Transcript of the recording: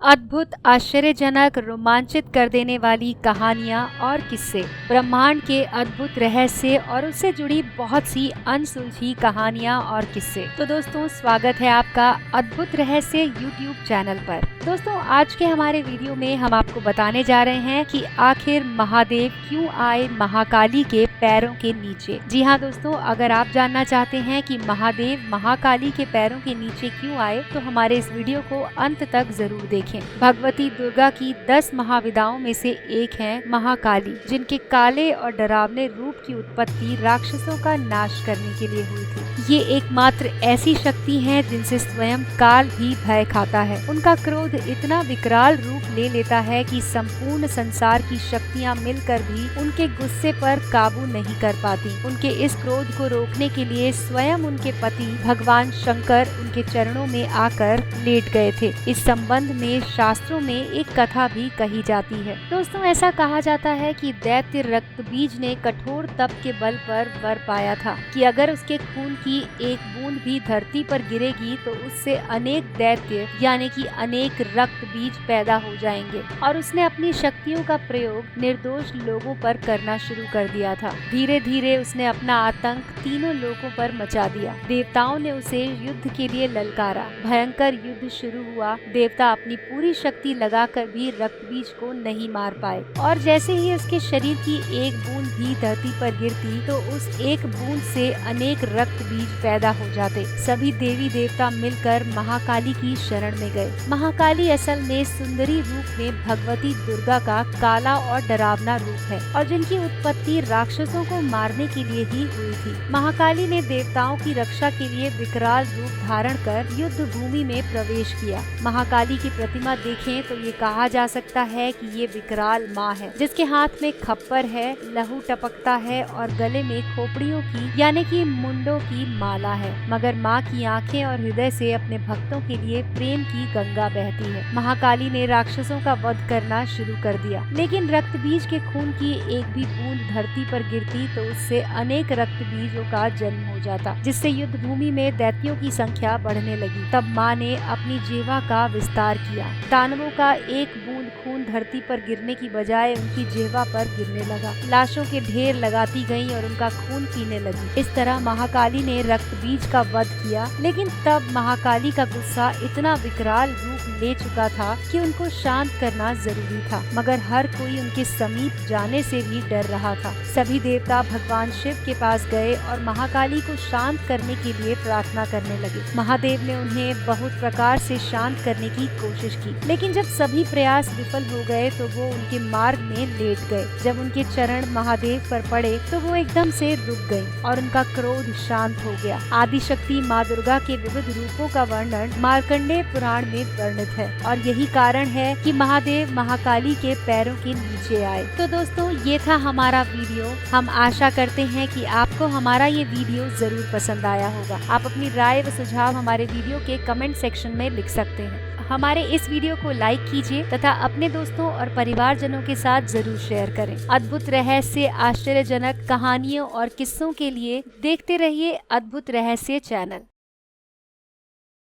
अद्भुत, आश्चर्यजनक, रोमांचित कर देने वाली कहानियाँ और किस्से, ब्रह्मांड के अद्भुत रहस्य और उससे जुड़ी बहुत सी अनसुलझी कहानियाँ और किस्से। तो दोस्तों, स्वागत है आपका अद्भुत रहस्य यूट्यूब चैनल पर। दोस्तों, आज के हमारे वीडियो में हम आपको बताने जा रहे हैं कि आखिर महादेव क्यों आए महाकाली के पैरों के नीचे। जी हाँ दोस्तों, अगर आप जानना चाहते हैं कि महादेव महाकाली के पैरों के नीचे क्यों आए, तो हमारे इस वीडियो को अंत तक जरूर देखें। भगवती दुर्गा की 10 महाविदाओं में से एक है महाकाली, जिनके काले और डरावने रूप की उत्पत्ति राक्षसों का नाश करने के लिए हुई थी। ये एकमात्र ऐसी शक्ति है जिनसे स्वयं काल भी भय खाता है। उनका क्रोध इतना विकराल रूप ले लेता है कि संपूर्ण संसार की शक्तियाँ मिलकर भी उनके गुस्से पर काबू नहीं कर पाती। उनके इस क्रोध को रोकने के लिए स्वयं उनके पति भगवान शंकर उनके चरणों में आकर लेट गए थे। इस संबंध में शास्त्रों में एक कथा भी कही जाती है। दोस्तों, ऐसा कहा जाता है कि दैत्य रक्तबीज ने कठोर तप के बल पर वर पाया था कि अगर उसके खून की एक बूंद भी धरती पर गिरेगी तो उससे अनेक दैत्य यानी कि अनेक रक्तबीज पैदा हो जाएंगे। और उसने अपनी शक्तियों का प्रयोग निर्दोष लोगों पर करना शुरू कर दिया था। धीरे धीरे उसने अपना आतंक तीनों लोगों पर मचा दिया। देवताओं ने उसे युद्ध के लिए ललकारा। भयंकर युद्ध शुरू हुआ। देवता अपनी पूरी शक्ति लगाकर भी रक्तबीज को नहीं मार पाए, और जैसे ही उसके शरीर की एक बूंद भी धरती पर गिरती तो उस एक बूंद से अनेक रक्तबीज पैदा हो जाते। सभी देवी देवता मिलकर महाकाली की शरण में गए। महाकाली असल में सुंदरी रूप में भगवती दुर्गा का काला और डरावना रूप है, और जिनकी उत्पत्ति राक्षसों को मारने के लिए ही हुई थी। महाकाली ने देवताओं की रक्षा के लिए विकराल रूप धारण कर युद्ध भूमि में प्रवेश किया। महाकाली की प्रतिमा देखें तो ये कहा जा सकता है कि ये विकराल माँ है, जिसके हाथ में खप्पर है, लहू टपकता है और गले में खोपड़ियों की यानी कि मुंडों की माला है। मगर माँ की आंखें और हृदय से अपने भक्तों के लिए प्रेम की गंगा बहती है। महाकाली ने राक्षसों का वध करना शुरू कर दिया, लेकिन रक्तबीज के खून की एक भी बूंद धरती पर गिरती तो उससे अनेक रक्तबीजों का जन्म हो जाता, जिससे युद्ध भूमि में दैत्यों की संख्या बढ़ने लगी। तब माँ ने अपनी जिह्वा का विस्तार किया। दानवों का एक बूंद खून धरती पर गिरने की बजाय उनकी जिह्वा पर गिरने लगा। लाशों के ढेर लगाती गईं और उनका खून पीने लगी। इस तरह महाकाली ने रक्तबीज का वध किया, लेकिन तब महाकाली का गुस्सा इतना विकराल रूप ले चुका था कि उनको शांत करना जरूरी था। मगर हर कोई उनके समीप जाने से भी डर रहा था। सभी देवता भगवान शिव के पास गए और महाकाली को शांत करने के लिए प्रार्थना करने लगे। महादेव ने उन्हें बहुत प्रकार से शांत करने की कोशिश की, लेकिन जब सभी प्रयास विफल हो गए तो वो उनके मार्ग में लेट गए। जब उनके चरण महादेव पर पड़े तो वो एकदम से रुक गईं और उनका क्रोध शांत हो गया। आदिशक्ति माँ दुर्गा के विविध रूपों का वर्णन मार्कंडेय पुराण में वर्णित है, और यही कारण है कि महादेव महाकाली के पैरों के नीचे आए। तो दोस्तों, ये था हमारा वीडियो। हम आशा करते हैं कि आपको हमारा ये वीडियो जरूर पसंद आया होगा। आप अपनी राय व सुझाव हमारे वीडियो के कमेंट सेक्शन में लिख सकते हैं। हमारे इस वीडियो को लाइक कीजिए तथा अपने दोस्तों और परिवारजनों के साथ जरूर शेयर करें। अद्भुत रहस्य, आश्चर्यजनक कहानियों और किस्सों के लिए देखते रहिए अद्भुत रहस्य चैनल।